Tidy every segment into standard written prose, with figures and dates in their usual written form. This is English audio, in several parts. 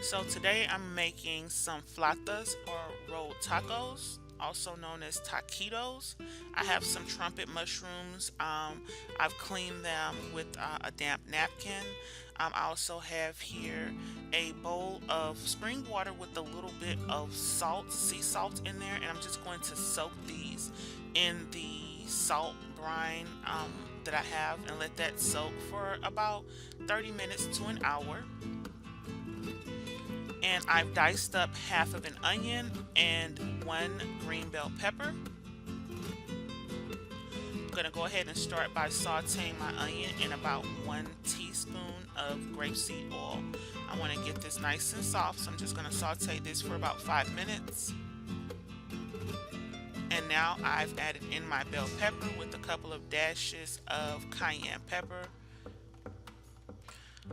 So today I'm making some flautas or rolled tacos, also known as taquitos. I have some trumpet mushrooms. I've cleaned them with a damp napkin. I also have here a bowl of spring water with a little bit of salt, sea salt in there, and I'm just going to soak these in the salt brine that I have and let that soak for about 30 minutes to an hour. And I've diced up half of an onion and one green bell pepper. I'm gonna go ahead and start by sauteing my onion in about 1 teaspoon of grapeseed oil. I want to get this nice and soft, so I'm just gonna saute this for about 5 minutes. And now I've added in my bell pepper with a couple of dashes of cayenne pepper.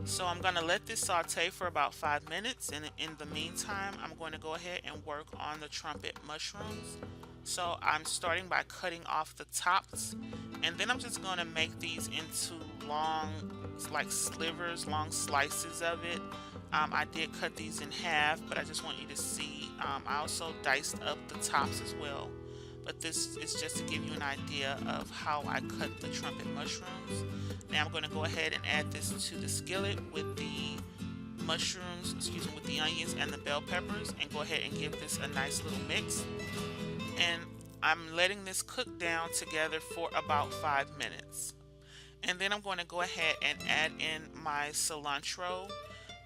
So I'm going to let this saute for about 5 minutes, and in the meantime I'm going to go ahead and work on the trumpet mushrooms. So I'm starting by cutting off the tops, and then I'm just going to make these into long, like slivers, long slices of it. I did cut these in half, but I just want you to see. I also diced up the tops as well, but this is just to give you an idea of how I cut the trumpet mushrooms. Now I'm going to go ahead and add this to the skillet with the mushrooms, with the onions and the bell peppers, and go ahead and give this a nice little mix. And I'm letting this cook down together for about 5 minutes. And then I'm going to go ahead and add in my cilantro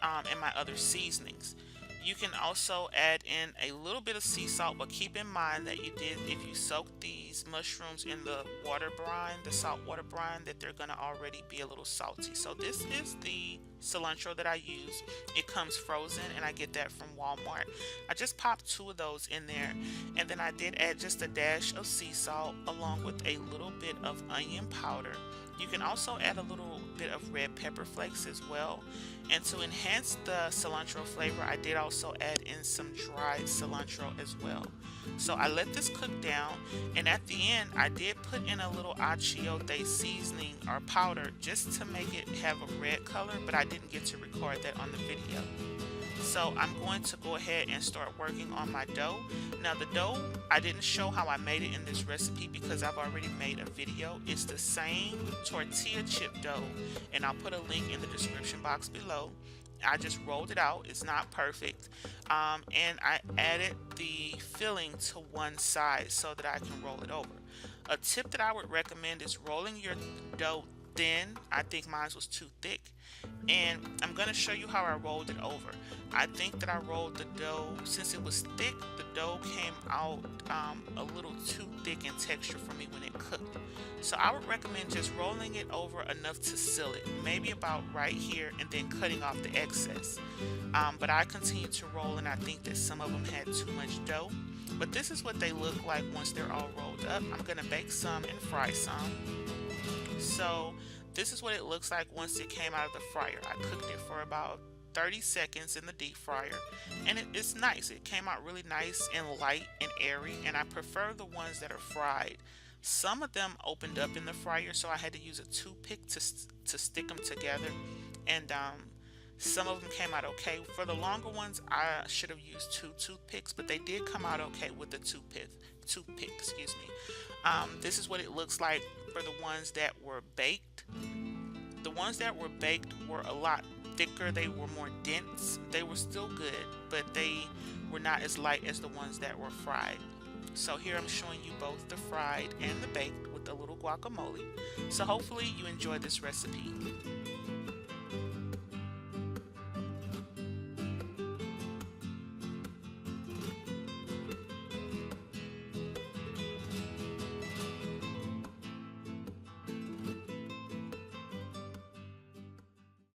and my other seasonings. You can also add in a little bit of sea salt, but keep in mind that if you soak these mushrooms in the water brine, the salt water brine, that they're gonna already be a little salty. So this is the cilantro that I use. It comes frozen and I get that from Walmart. I just popped 2 of those in there, and then I did add just a dash of sea salt along with a little bit of onion powder. You can also add a little bit of red pepper flakes as well. And to enhance the cilantro flavor, I did also add in some dried cilantro as well. So I let this cook down, and at the end I did put in a little achiote seasoning or powder just to make it have a red color, but I didn't get to record that on the video. So I'm going to go ahead and start working on my dough. Now the dough, I didn't show how I made it in this recipe because I've already made a video. It's the same tortilla chip dough, and I'll put a link in the description box below. I just rolled it out. It's not perfect. And I added the filling to one side so that I can roll it over. A tip that I would recommend is rolling your dough thin. I think mine was too thick, and I'm going to show you how I rolled it over. I think that I rolled the dough, since it was thick, the dough came out a little too thick in texture for me when it cooked. So I would recommend just rolling it over enough to seal it, maybe about right here, and then cutting off the excess. But I continued to roll, and I think that some of them had too much dough. But this is what they look like once they're all rolled up. I'm going to bake some and fry some. So this is what it looks like once it came out of the fryer. I cooked it for about 30 seconds in the deep fryer, and it's nice. It came out really nice and light and airy, and I prefer the ones that are fried. Some of them opened up in the fryer, so I had to use a toothpick to stick them together, and some of them came out okay. For the longer ones, I should have used 2 toothpicks, but they did come out okay with the toothpick. This is what it looks like for the ones that were baked. The ones that were baked were a lot thicker. They were more dense. They were still good, but they were not as light as the ones that were fried. So here I'm showing you both the fried and the baked with a little guacamole. So hopefully you enjoy this recipe.